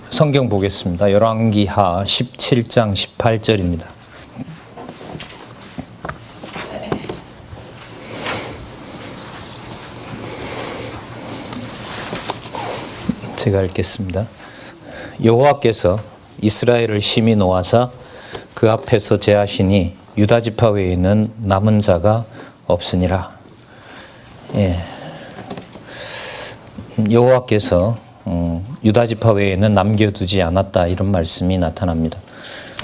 성경 보겠습니다. 열왕기하 17장 18절입니다. 제가 읽겠습니다. 여호와께서 이스라엘을 심히 노하사 그 앞에서 제하시니 유다 지파 외에는 남은 자가 없으니라. 여호와께서 유다 지파 외에는 남겨두지 않았다, 이런 말씀이 나타납니다.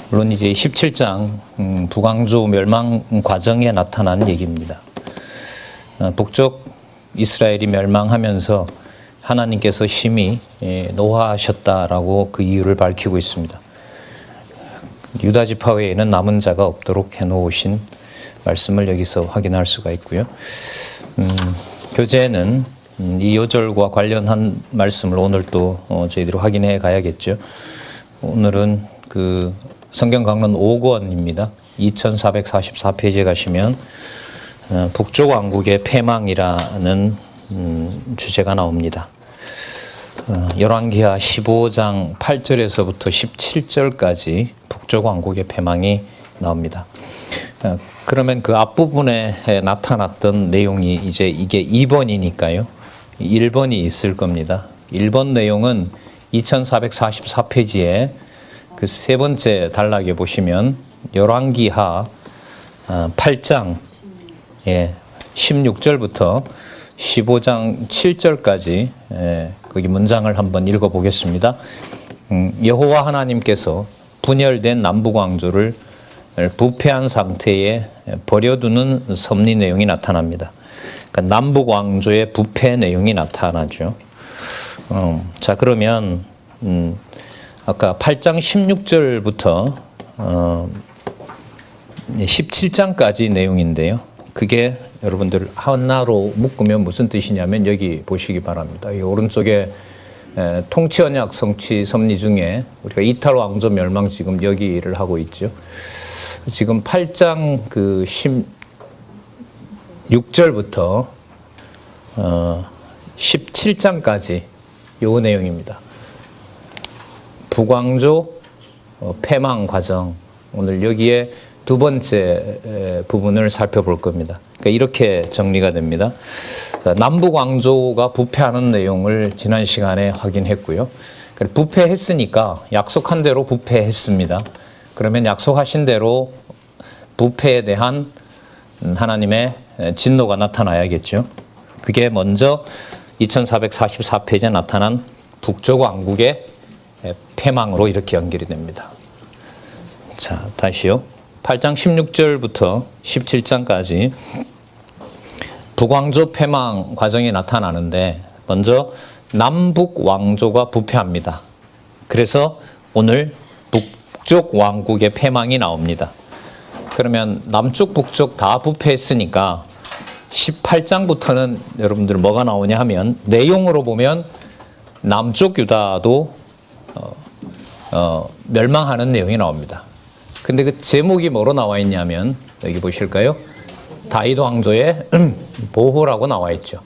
물론 이제 17장 북왕조 멸망 과정에 나타난 얘기입니다. 북쪽 이스라엘이 멸망하면서 하나님께서 심히 노하하셨다라고 그 이유를 밝히고 있습니다. 유다 지파 외에는 남은 자가 없도록 해놓으신 말씀을 여기서 확인할 수가 있고요. 교재는 이 요절과 관련한 말씀을 오늘 또 저희들이 확인해 가야겠죠. 오늘은 그 성경 강론 5권입니다. 2444페이지에 가시면 북쪽 왕국의 패망이라는 주제가 나옵니다. 열왕기하 15장 8절에서부터 17절까지 북쪽 왕국의 패망이 나옵니다. 그러면 그 앞부분에 나타났던 내용이 이제 이게 2번이니까요. 1번이 있을 겁니다. 1번 내용은 2444페이지에 그 세 번째 단락에 보시면 열왕기하 8장 16절부터 15장 7절까지 거기 문장을 한번 읽어보겠습니다. 여호와 하나님께서 분열된 남북왕조를 부패한 상태에 버려두는 섭리 내용이 나타납니다. 그러니까 남북왕조의 부패 내용이 나타나죠. 자, 그러면 아까 8장 16절부터 17장까지 내용인데요. 그게 여러분들 하나로 묶으면 무슨 뜻이냐면 여기 보시기 바랍니다. 이 오른쪽에 통치 언약 성취 섭리 중에 우리가 이탈 왕조 멸망 지금 여기를 하고 있죠. 지금 8장 그 16절부터 17장까지 요 내용입니다. 북왕조 패망 과정, 오늘 여기에 두 번째 부분을 살펴볼 겁니다. 그러니까 이렇게 정리가 됩니다. 남북 왕조가 부패하는 내용을 지난 시간에 확인했고요. 부패했으니까 약속한 대로 부패했습니다. 그러면 약속하신 대로 부패에 대한 하나님의 진노가 나타나야겠죠. 그게 먼저 2444페이지에 나타난 북쪽 왕국의 패망으로 이렇게 연결이 됩니다. 자, 다시요. 8장 16절부터 17장까지 북왕조 패망 과정이 나타나는데 먼저 남북 왕조가 부패합니다. 그래서 오늘 북쪽 왕국의 패망이 나옵니다. 그러면 남쪽 북쪽 다 부패했으니까 18장부터는 여러분들 뭐가 나오냐 하면 내용으로 보면 남쪽 유다도 멸망하는 내용이 나옵니다. 근데 그 제목이 뭐로 나와 있냐면 여기 보실까요? 다윗 왕조의 보호라고 나와 있죠.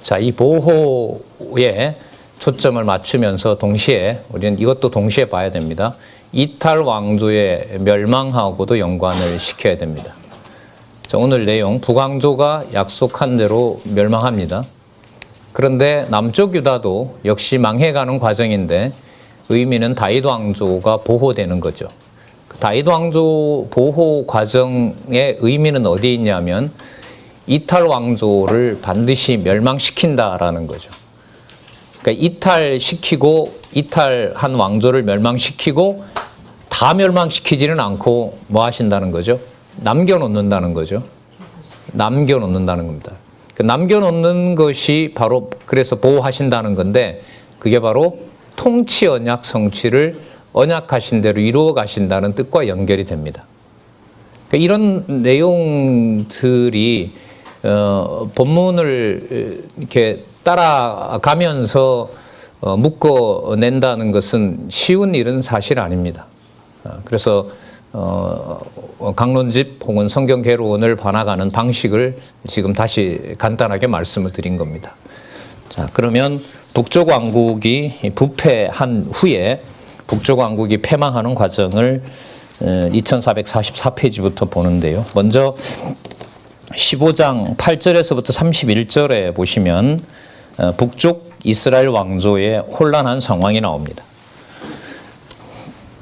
자, 이 보호에 초점을 맞추면서 동시에 우리는 이것도 동시에 봐야 됩니다. 이탈 왕조의 멸망하고도 연관을 시켜야 됩니다. 자, 오늘 내용 북왕조가 약속한 대로 멸망합니다. 그런데 남쪽 유다도 역시 망해가는 과정인데 의미는 다윗 왕조가 보호되는 거죠. 다윗 왕조 보호 과정의 의미는 어디에 있냐면 이탈 왕조를 반드시 멸망시킨다라는 거죠. 그러니까 이탈시키고 이탈한 왕조를 멸망시키고 다 멸망시키지는 않고 뭐 하신다는 거죠? 남겨놓는다는 거죠. 남겨놓는다는 겁니다. 남겨놓는 것이 바로 그래서 보호하신다는 건데 그게 바로 통치 언약 성취를 언약하신 대로 이루어 가신다는 뜻과 연결이 됩니다. 그러니까 이런 내용들이 본문을 이렇게 따라가면서 묶어낸다는 것은 쉬운 일은 사실 아닙니다. 그래서 강론집 혹은 성경 개론을 봐나가는 방식을 지금 다시 간단하게 말씀을 드린 겁니다. 자, 그러면 북쪽 왕국이 부패한 후에 북쪽 왕국이 패망하는 과정을 2444페이지부터 보는데요. 먼저 15장 8절에서부터 31절에 보시면 북쪽 이스라엘 왕조의 혼란한 상황이 나옵니다.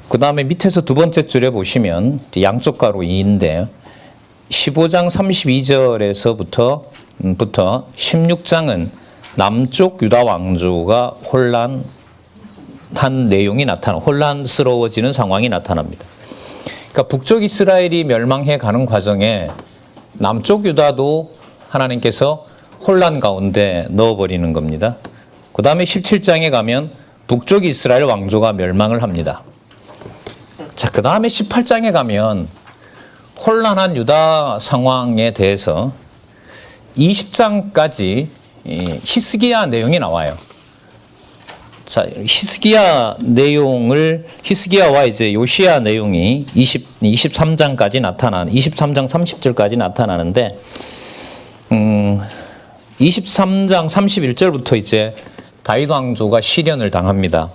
그 다음에 밑에서 두 번째 줄에 보시면 양쪽 가로 2인데 15장 32절에서부터 16장은 남쪽 유다 왕조가 혼란한 내용이 혼란스러워지는 상황이 나타납니다. 그러니까 북쪽 이스라엘이 멸망해 가는 과정에 남쪽 유다도 하나님께서 혼란 가운데 넣어버리는 겁니다. 그 다음에 17장에 가면 북쪽 이스라엘 왕조가 멸망을 합니다. 자, 그 다음에 18장에 가면 혼란한 유다 상황에 대해서 20장까지 히스기야 내용이 나와요. 자, 히스기야와 이제 요시야 내용이 23장까지 23장 30절까지 나타나는데, 23장 31절부터 이제 다윗 왕조가 시련을 당합니다.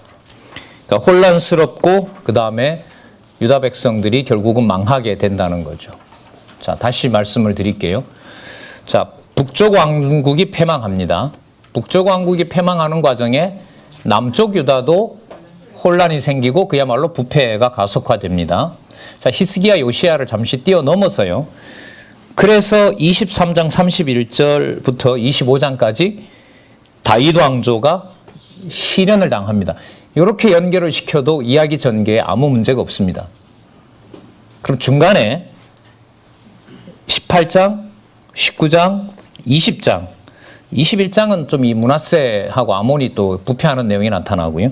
그러니까 혼란스럽고, 그 다음에 유다 백성들이 결국은 망하게 된다는 거죠. 자, 다시 말씀을 드릴게요. 자, 북쪽 왕국이 패망합니다. 북쪽 왕국이 패망하는 과정에 남쪽 유다도 혼란이 생기고 그야말로 부패가 가속화됩니다. 자, 히스기야 요시야를 잠시 뛰어넘어서요. 그래서 23장 31절부터 25장까지 다윗 왕조가 시련을 당합니다. 이렇게 연결을 시켜도 이야기 전개에 아무 문제가 없습니다. 그럼 중간에 18장, 19장, 20장, 21장은 좀 이 므낫세하고 아몬이 또 부패하는 내용이 나타나고요.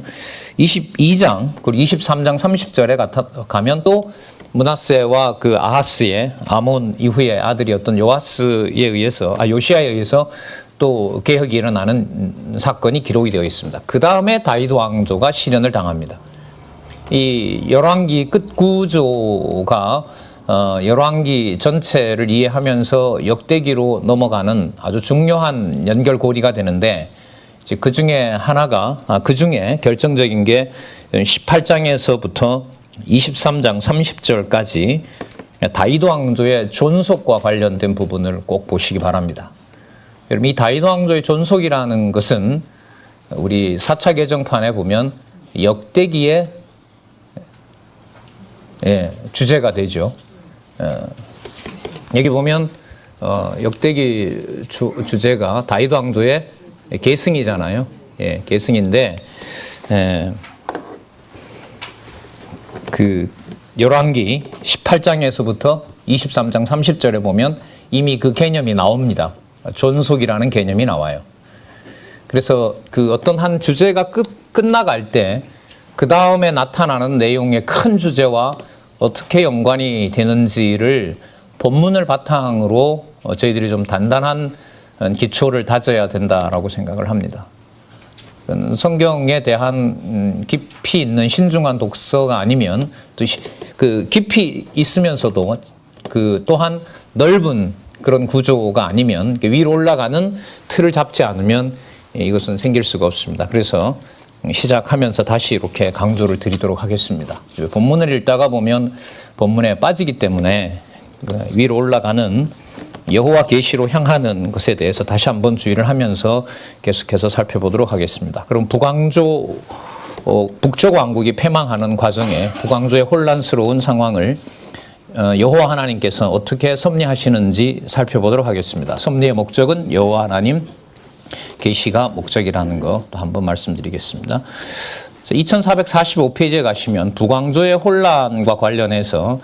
22장, 그리고 23장 30절에 가면 또 므낫세와 그 아하스의 아몬 이후의 아들이었던 요시야에 의해서 또 개혁이 일어나는 사건이 기록이 되어 있습니다. 그 다음에 다윗 왕조가 시련을 당합니다. 이 열왕기 끝 구조가 열왕기 전체를 이해하면서 역대기로 넘어가는 아주 중요한 연결고리가 되는데, 이제 그 중에 결정적인 게 18장에서부터 23장 30절까지 다윗 왕조의 존속과 관련된 부분을 꼭 보시기 바랍니다. 여러분, 이 다윗 왕조의 존속이라는 것은 우리 4차 개정판에 보면 역대기의 주제가 되죠. 여기 보면 역대기 주제가 다윗 왕조의 계승이잖아요. 계승인데 그 열왕기 18장에서부터 23장 30절에 보면 이미 그 개념이 나옵니다. 존속이라는 개념이 나와요. 그래서 그 어떤 한 주제가 끝나갈 때 그 다음에 나타나는 내용의 큰 주제와 어떻게 연관이 되는지를 본문을 바탕으로 저희들이 좀 단단한 기초를 다져야 된다라고 생각을 합니다. 성경에 대한 깊이 있는 신중한 독서가 아니면 또 그 깊이 있으면서도 그 또한 넓은 그런 구조가 아니면 위로 올라가는 틀을 잡지 않으면 이것은 생길 수가 없습니다. 그래서 시작하면서 다시 이렇게 강조를 드리도록 하겠습니다. 본문을 읽다가 보면 본문에 빠지기 때문에 위로 올라가는 여호와 계시로 향하는 것에 대해서 다시 한번 주의를 하면서 계속해서 살펴보도록 하겠습니다. 그럼 북쪽 왕국이 패망하는 과정에 북왕조의 혼란스러운 상황을 여호와 하나님께서 어떻게 섭리하시는지 살펴보도록 하겠습니다. 섭리의 목적은 여호와 하나님 계시가 목적이라는 거 또 한번 말씀드리겠습니다. 2445페이지에 가시면 북왕조의 혼란과 관련해서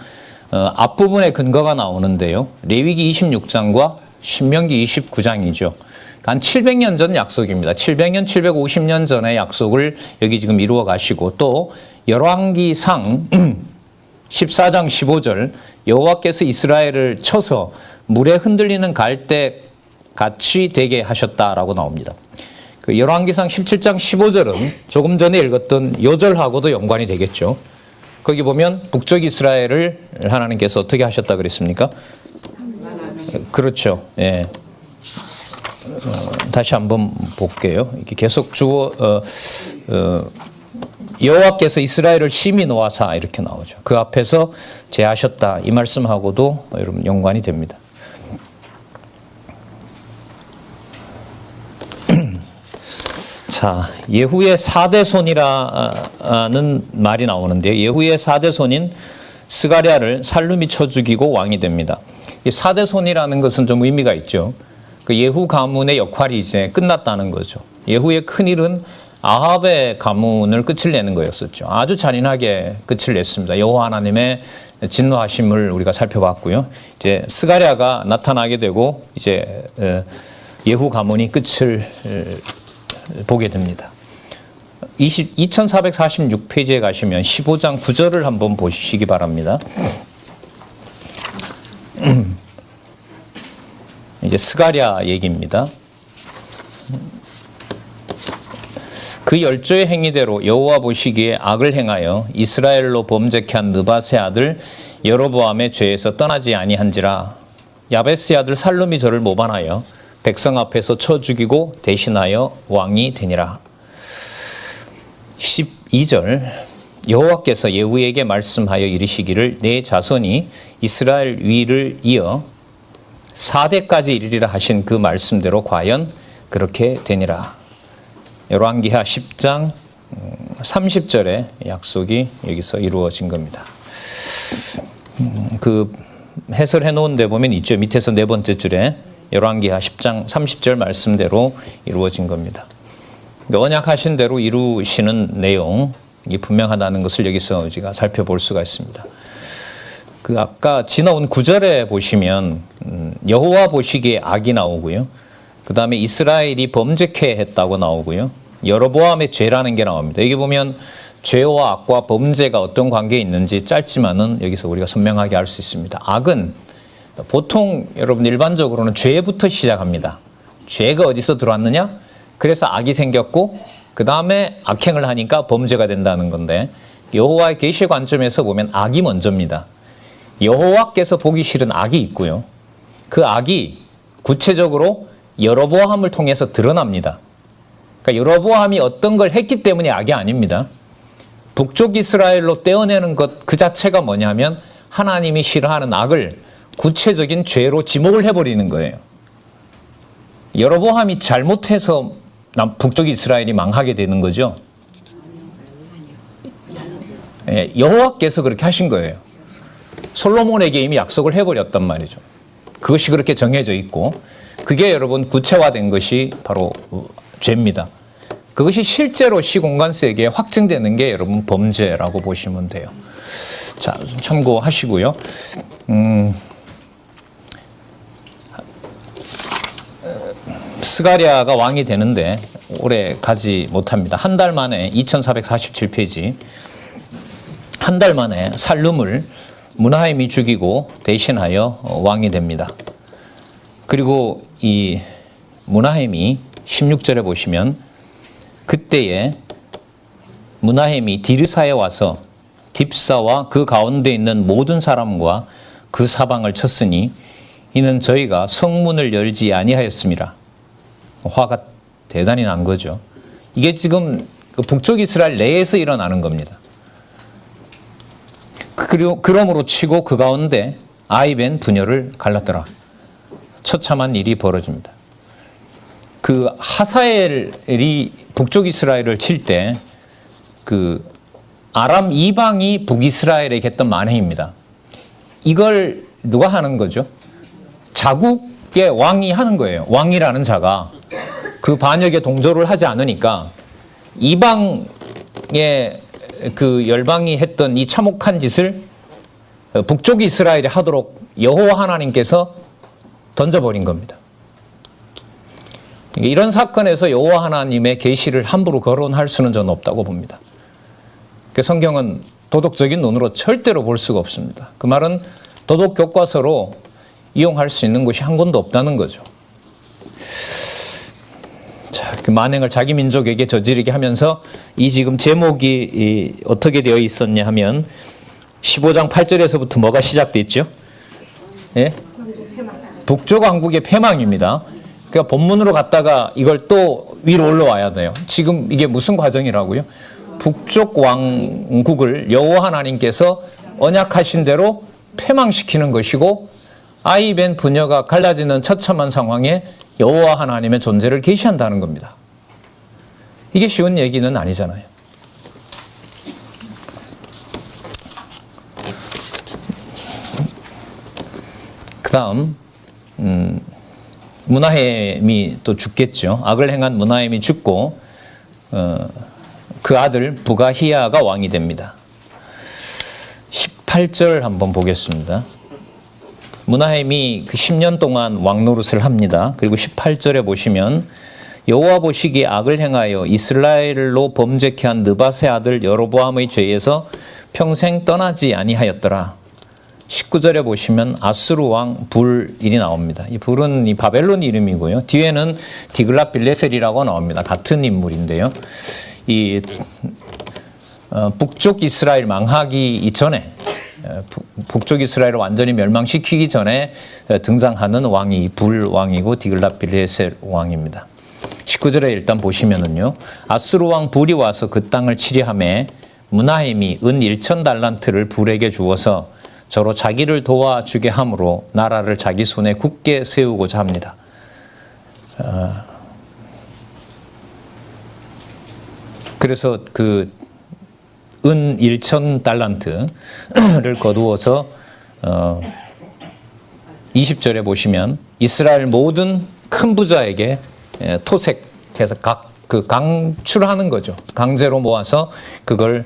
앞부분에 근거가 나오는데요. 레위기 26장과 신명기 29장이죠. 한 700년 전 약속입니다. 700년, 750년 전의 약속을 여기 지금 이루어 가시고, 또 열왕기상 14장 15절 여호와께서 이스라엘을 쳐서 물에 흔들리는 갈대 같이 되게 하셨다라고 나옵니다. 그 열왕기상 17장 15절은 조금 전에 읽었던 요절하고도 연관이 되겠죠. 거기 보면 북쪽 이스라엘을 하나님께서 어떻게 하셨다 그랬습니까? 그렇죠. 예. 다시 한번 볼게요. 이렇게 계속 여호와께서 이스라엘을 심히 노하사 이렇게 나오죠. 그 앞에서 제하셨다 이 말씀하고도 여러분 연관이 됩니다. 자, 예후의 4대 손이라는 말이 나오는데요. 예후의 4대 손인 스가랴를 살룸이 쳐 죽이고 왕이 됩니다. 이 4대 손이라는 것은 좀 의미가 있죠. 그 예후 가문의 역할이 이제 끝났다는 거죠. 예후의 큰일은 아합의 가문을 끝을 내는 거였었죠. 아주 잔인하게 끝을 냈습니다. 여호와 하나님의 진노하심을 우리가 살펴봤고요. 이제 스가랴가 나타나게 되고 이제 예후 가문이 끝을 보게 됩니다. 2446페이지에 가시면 15장 9절을 한번 보시기 바랍니다. 이제 스가랴 얘기입니다. 그 열조의 행위대로 여호와 보시기에 악을 행하여 이스라엘로 범죄케 한 느밧의 아들 여로보암의 죄에서 떠나지 아니한지라. 야베스의 아들 살룸이 저를 모반하여 백성 앞에서 쳐 죽이고 대신하여 왕이 되니라. 12절 여호와께서 예후에게 말씀하여 이르시기를 내 자손이 이스라엘 위를 이어 4대까지 이르리라 하신 그 말씀대로 과연 그렇게 되니라. 열왕기하 10장 30절의 약속이 여기서 이루어진 겁니다. 그 해설해 놓은 데 보면 있죠. 밑에서 네 번째 줄에 열왕기하 10장 30절 말씀대로 이루어진 겁니다. 언약하신 대로 이루시는 내용이 분명하다는 것을 여기서 우리가 살펴볼 수가 있습니다. 그 아까 지나온 9절에 보시면 여호와 보시기에 악이 나오고요. 그 다음에 이스라엘이 범죄케 했다고 나오고요. 여로보암의 죄라는 게 나옵니다. 여기 보면 죄와 악과 범죄가 어떤 관계에 있는지 짧지만은 여기서 우리가 선명하게 알 수 있습니다. 악은 보통 여러분 일반적으로는 죄부터 시작합니다. 죄가 어디서 들어왔느냐? 그래서 악이 생겼고 그 다음에 악행을 하니까 범죄가 된다는 건데 여호와의 계시의 관점에서 보면 악이 먼저입니다. 여호와께서 보기 싫은 악이 있고요. 그 악이 구체적으로 여로보암을 통해서 드러납니다. 그러니까 여로보암이 어떤 걸 했기 때문에 악이 아닙니다. 북쪽 이스라엘로 떼어내는 것 그 자체가 뭐냐면 하나님이 싫어하는 악을 구체적인 죄로 지목을 해버리는 거예요. 여로보암이 잘못해서 북쪽 이스라엘이 망하게 되는 거죠. 여호와께서 그렇게 하신 거예요. 솔로몬에게 이미 약속을 해버렸단 말이죠. 그것이 그렇게 정해져 있고 그게 여러분 구체화된 것이 바로 죄입니다. 그것이 실제로 시공간 세계에 확증되는 게 여러분 범죄라고 보시면 돼요. 자, 참고하시고요. 스가랴가 왕이 되는데 오래 가지 못합니다. 한 달 만에 2447페이지 한 달 만에 살룸을 므나헴이 죽이고 대신하여 왕이 됩니다. 그리고 이 므나헴이 16절에 보시면 그때에 므나헴이 디르사에 와서 딥사와 그 가운데 있는 모든 사람과 그 사방을 쳤으니 이는 저희가 성문을 열지 아니하였습니다. 화가 대단히 난 거죠. 이게 지금 그 북쪽 이스라엘 내에서 일어나는 겁니다. 그러므로 치고 그 가운데 아이벤 부녀를 갈랐더라. 처참한 일이 벌어집니다. 그 하사엘이 북쪽 이스라엘을 칠 때 그 아람 이방이 북이스라엘에게 했던 만행입니다. 이걸 누가 하는 거죠? 자국의 왕이 하는 거예요. 왕이라는 자가 그 반역에 동조를 하지 않으니까 이방의 그 열방이 했던 이 참혹한 짓을 북쪽 이스라엘이 하도록 여호와 하나님께서 던져버린 겁니다. 이런 사건에서 여호와 하나님의 계시를 함부로 거론할 수는 저는 없다고 봅니다. 성경은 도덕적인 눈으로 절대로 볼 수가 없습니다. 그 말은 도덕 교과서로 이용할 수 있는 곳이 한 군데 없다는 거죠. 자, 그 만행을 자기 민족에게 저지르게 하면서 이 지금 제목이 어떻게 되어 있었냐 하면 15장 8절에서부터 뭐가 시작됐죠? 예? 북쪽 왕국의 패망입니다. 그러니까 본문으로 갔다가 이걸 또 위로 올라와야 돼요. 지금 이게 무슨 과정이라고요? 북쪽 왕국을 여호와 하나님께서 언약하신 대로 패망시키는 것이고 아이 벤 부녀가 갈라지는 처참한 상황에 여호와 하나님의 존재를 계시한다는 겁니다. 이게 쉬운 얘기는 아니잖아요. 그 다음 므나헴이 또 죽겠죠. 악을 행한 므나헴이 죽고 그 아들 부가히야가 왕이 됩니다. 18절 한번 보겠습니다. 므나헴이 그 10년 동안 왕 노릇을 합니다. 그리고 18절에 보시면 여호와 보시기에 악을 행하여 이스라엘로 범죄케 한 느밧의 아들 여로보암의 죄에서 평생 떠나지 아니하였더라. 19절에 보시면 아수르 왕 불이 나옵니다. 이 불은 이 바벨론 이름이고요. 뒤에는 디글랏 빌레셀이라고 나옵니다. 같은 인물인데요. 이 북쪽 이스라엘 망하기 이전에 북쪽 이스라엘을 완전히 멸망시키기 전에 등장하는 왕이 불왕이고 디글랏 빌레셀 왕입니다. 19절에 일단 보시면은요. 아수르 왕 불이 와서 그 땅을 치리하매 므나헴이 은 1,000달란트를 불에게 주어서 저로 자기를 도와주게 함으로 나라를 자기 손에 굳게 세우고자 합니다. 그래서 그 은 1,000달란트를 거두어서 20절에 보시면 이스라엘 모든 큰 부자에게 토색해서 강출하는 거죠. 강제로 모아서 그걸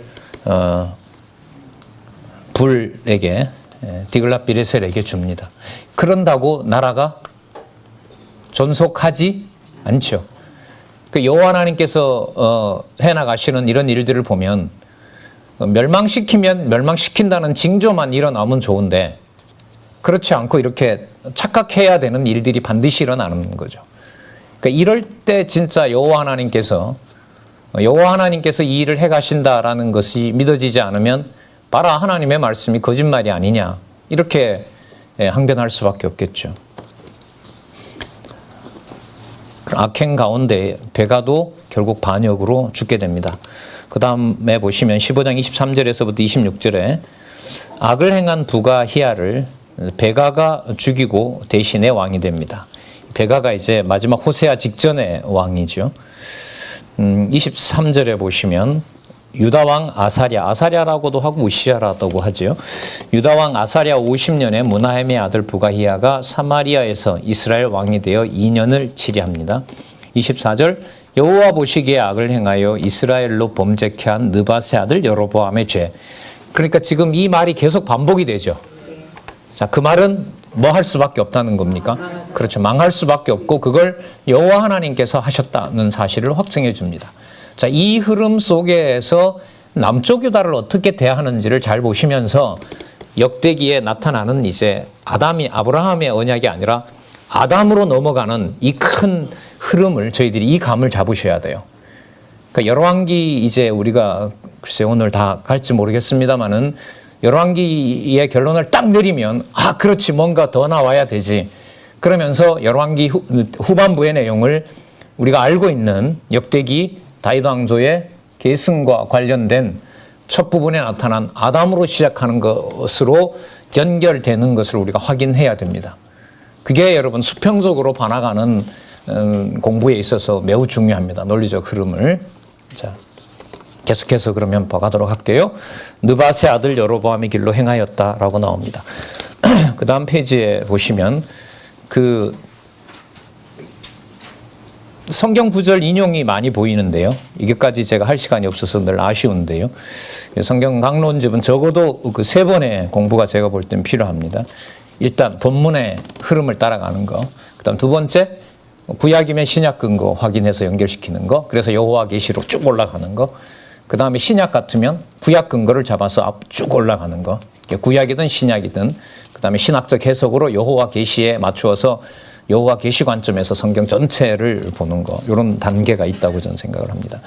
불에게 디글랏 빌레셀에게 줍니다. 그런다고 나라가 존속하지 않죠. 그 여호와 하나님께서 해나가시는 이런 일들을 보면 멸망시키면 멸망시킨다는 징조만 일어나면 좋은데 그렇지 않고 이렇게 착각해야 되는 일들이 반드시 일어나는 거죠. 그러니까 이럴 때 진짜 여호와 하나님께서 이 일을 해가신다라는 것이 믿어지지 않으면 봐라 하나님의 말씀이 거짓말이 아니냐 이렇게 항변할 수밖에 없겠죠. 악행 가운데 베가도 결국 반역으로 죽게 됩니다. 그 다음에 보시면 15장 23절에서부터 26절에 악을 행한 부가히야를 베가가 죽이고 대신에 왕이 됩니다. 베가가 이제 마지막 호세아 직전의 왕이죠. 23절에 보시면 유다왕 아사랴라고도 하고 우시야라고 하죠. 유다왕 아사랴 50년에 므나헴의 아들 부가히야가 사마리아에서 이스라엘 왕이 되어 2년을 치리합니다. 24절 여호와 보시기에 악을 행하여 이스라엘로 범죄케 한 느밧의 아들 여로보암의 죄. 그러니까 지금 이 말이 계속 반복이 되죠. 자, 그 말은 뭐 할 수밖에 없다는 겁니까? 그렇죠. 망할 수밖에 없고 그걸 여호와 하나님께서 하셨다는 사실을 확증해 줍니다. 자, 이 흐름 속에서 남쪽 유다를 어떻게 대하는지를 잘 보시면서 역대기에 나타나는 이제 아브라함의 언약이 아니라 아담으로 넘어가는 이 큰 흐름을 저희들이 이 감을 잡으셔야 돼요. 그러니까 열왕기 이제 우리가 글쎄 오늘 다 갈지 모르겠습니다만은 열왕기의 결론을 딱 내리면 그렇지 뭔가 더 나와야 되지. 그러면서 열왕기 후반부의 내용을 우리가 알고 있는 역대기 다윗 왕조의 계승과 관련된 첫 부분에 나타난 아담으로 시작하는 것으로 연결되는 것을 우리가 확인해야 됩니다. 그게 여러분 수평적으로 봐나가는 공부에 있어서 매우 중요합니다. 논리적 흐름을. 자, 계속해서 그러면 봐가도록 할게요. 느밧의 아들 여로보암의 길로 행하였다라고 나옵니다. 그 다음 페이지에 보시면 그 성경 구절 인용이 많이 보이는데요. 이게까지 제가 할 시간이 없어서 늘 아쉬운데요. 성경 강론집은 적어도 그 3번의 공부가 제가 볼 땐 필요합니다. 일단 본문의 흐름을 따라가는 거. 그다음 두 번째 구약이면 신약 근거 확인해서 연결시키는 거. 그래서 여호와 계시로 쭉 올라가는 거. 그다음에 신약 같으면 구약 근거를 잡아서 쭉 올라가는 거. 구약이든 신약이든 그다음에 신학적 해석으로 여호와 계시에 맞추어서 여호와 계시 관점에서 성경 전체를 보는 거. 이런 단계가 있다고 저는 생각을 합니다.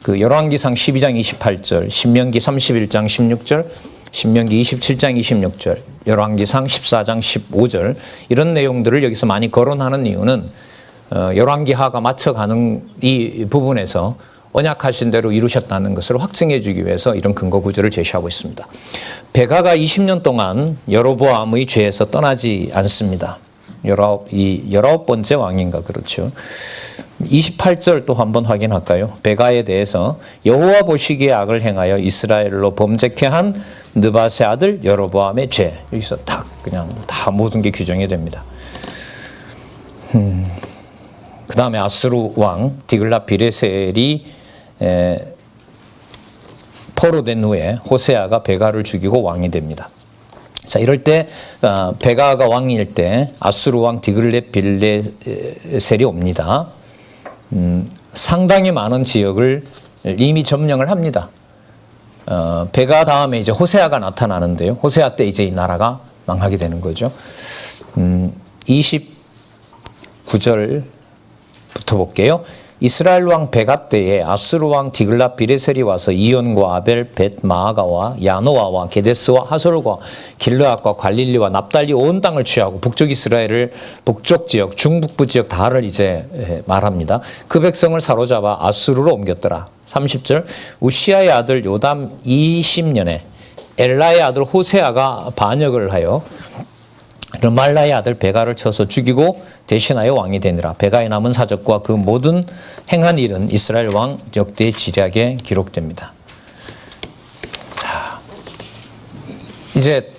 그 열왕기상 12장 28절, 신명기 31장 16절, 신명기 27장 26절, 열왕기상 14장 15절 이런 내용들을 여기서 많이 거론하는 이유는 열왕기하가 맞춰가는 이 부분에서 언약하신 대로 이루셨다는 것을 확증해 주기 위해서 이런 근거 구절을 제시하고 있습니다. 베가가 20년 동안 여로보암의 죄에서 떠나지 않습니다. 19번째 왕인가 그렇죠. 28절 또 한번 확인할까요? 베가에 대해서 여호와 보시기에 악을 행하여 이스라엘로 범죄케 한 느밧의 아들 여로보암의 죄. 여기서 딱 그냥 다 모든 게 규정이 됩니다. 그 다음에 아수르 왕 디글랏 비레셀이 포로된 후에 호세아가 베가를 죽이고 왕이 됩니다. 자, 이럴 때 베가가 왕일 때 아수르 왕 디글렛 빌레셀이 옵니다. 상당히 많은 지역을 이미 점령을 합니다. 베가 다음에 이제 호세아가 나타나는데요. 호세아 때 이제 이 나라가 망하게 되는 거죠. 29절부터 볼게요. 이스라엘 왕 베가 때에 아수르 왕 디글랏 비레셀이 와서 이온과 아벨 벳 마아가와 야노아와 게데스와 하솔과 길르앗과 갈릴리와 납달리 온 땅을 취하고 북쪽 이스라엘을 북쪽 지역 중북부 지역 다를 이제 말합니다. 그 백성을 사로잡아 아수르로 옮겼더라. 30절 우시아의 아들 요담 20년에 엘라의 아들 호세아가 반역을 하여 르말라의 아들 베가를 쳐서 죽이고 대신하여 왕이 되니라. 베가의 남은 사적과 그 모든 행한 일은 이스라엘 왕 역대 지략에 기록됩니다. 자, 이제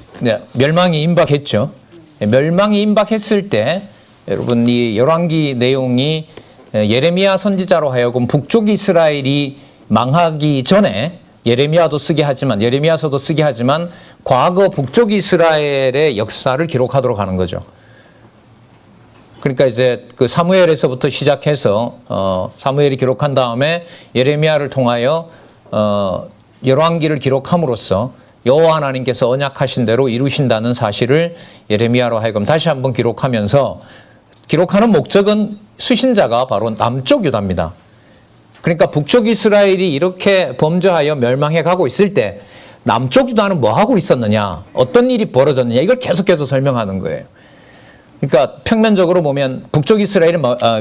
멸망이 임박했죠. 멸망이 임박했을 때 여러분 이 열왕기 내용이 예레미야 선지자로 하여금 북쪽 이스라엘이 망하기 전에 예레미야서도 쓰게 하지만 과거 북쪽 이스라엘의 역사를 기록하도록 하는 거죠. 그러니까 이제 그 사무엘에서부터 시작해서 사무엘이 기록한 다음에 예레미야를 통하여 열왕기를 기록함으로써 여호와 하나님께서 언약하신 대로 이루신다는 사실을 예레미야로 하여금 다시 한번 기록하면서 기록하는 목적은 수신자가 바로 남쪽 유다입니다. 그러니까 북쪽 이스라엘이 이렇게 범죄하여 멸망해 가고 있을 때 남쪽 유다는 뭐 하고 있었느냐, 어떤 일이 벌어졌느냐, 이걸 계속해서 설명하는 거예요. 그러니까 평면적으로 보면 북쪽 이스라엘이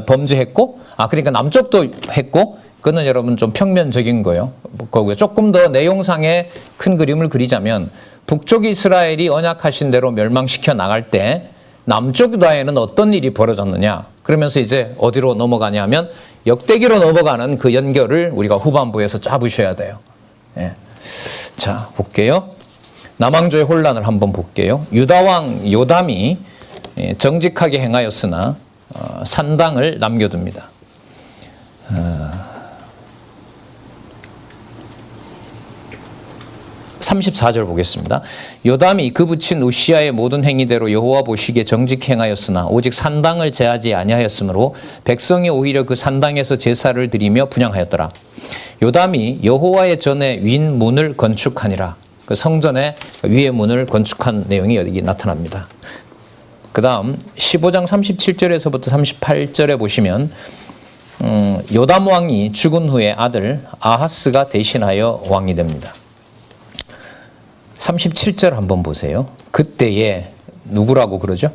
범죄했고, 그러니까 남쪽도 했고, 그거는 여러분 좀 평면적인 거예요. 거고요. 조금 더 내용상의 큰 그림을 그리자면 북쪽 이스라엘이 언약하신 대로 멸망시켜 나갈 때 남쪽 유다에는 어떤 일이 벌어졌느냐. 그러면서 이제 어디로 넘어가냐면 역대기로 넘어가는 그 연결을 우리가 후반부에서 잡으셔야 돼요. 예. 자, 볼게요. 남왕조의 혼란을 한번 볼게요. 유다왕 요담이 정직하게 행하였으나 산당을 남겨둡니다. 34절 보겠습니다. 요담이 그 붙인 우시아의 모든 행위대로 여호와 보시기에 정직 행하였으나 오직 산당을 제하지 아니하였으므로 백성이 오히려 그 산당에서 제사를 드리며 분향하였더라. 요담이 여호와의 전에 윗문을 건축하니라. 그 성전의 위의 문을 건축한 내용이 여기 나타납니다. 그 다음 15장 37절에서부터 38절에 보시면 요담 왕이 죽은 후에 아들 아하스가 대신하여 왕이 됩니다. 37절 한번 보세요. 그때에 누구라고 그러죠?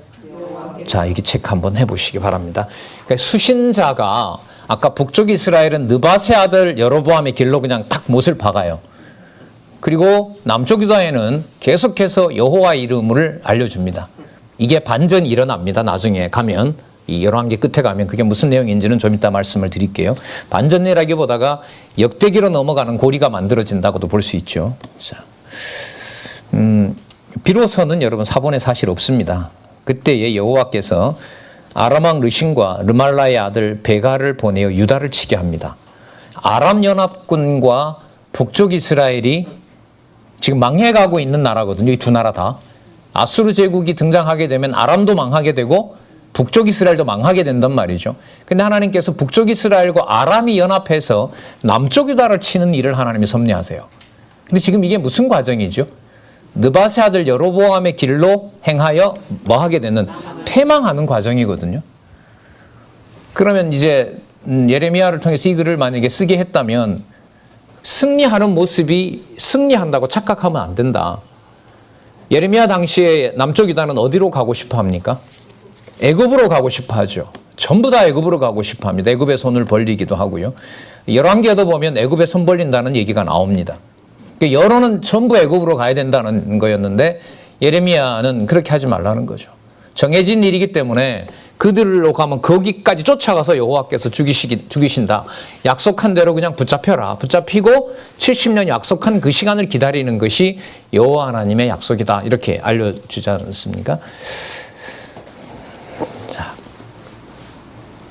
자, 이게 체크 한번 해보시기 바랍니다. 그러니까 수신자가 아까 북쪽 이스라엘은 느밧의 아들 여로보암의 길로 그냥 탁 못을 박아요. 그리고 남쪽 유다에는 계속해서 여호와 이름을 알려줍니다. 이게 반전이 일어납니다. 나중에 가면 이 열왕기 끝에 가면 그게 무슨 내용인지는 좀 이따 말씀을 드릴게요. 반전이라기보다가 역대기로 넘어가는 고리가 만들어진다고도 볼 수 있죠. 자. 비로소는 여러분 사본에 사실 없습니다. 그때에 여호와께서 아람 왕 르신과 르말라의 아들 베가를 보내어 유다를 치게 합니다. 아람 연합군과 북쪽 이스라엘이 지금 망해가고 있는 나라거든요. 이 두 나라 다. 아수르 제국이 등장하게 되면 아람도 망하게 되고 북쪽 이스라엘도 망하게 된단 말이죠. 근데 하나님께서 북쪽 이스라엘과 아람이 연합해서 남쪽 유다를 치는 일을 하나님이 섭리하세요. 근데 지금 이게 무슨 과정이죠? 느밧의 아들 여로보암의 길로 행하여 뭐 하게 되는 패망하는 과정이거든요. 그러면 이제 예레미야를 통해서 이 글을 만약에 쓰게 했다면 승리하는 모습이 승리한다고 착각하면 안 된다. 예레미야 당시에 남쪽 유다는 어디로 가고 싶어 합니까? 애굽으로 가고 싶어 하죠. 전부 다 애굽으로 가고 싶어 합니다. 애굽에 손을 벌리기도 하고요. 열왕기에도 보면 애굽에 손 벌린다는 얘기가 나옵니다. 여론은 전부 애굽으로 가야 된다는 거였는데 예레미야는 그렇게 하지 말라는 거죠. 정해진 일이기 때문에 그들로 가면 거기까지 쫓아가서 여호와께서 죽이신다. 약속한 대로 그냥 붙잡혀라. 붙잡히고 70년 약속한 그 시간을 기다리는 것이 여호와 하나님의 약속이다. 이렇게 알려주지 않습니까? 자,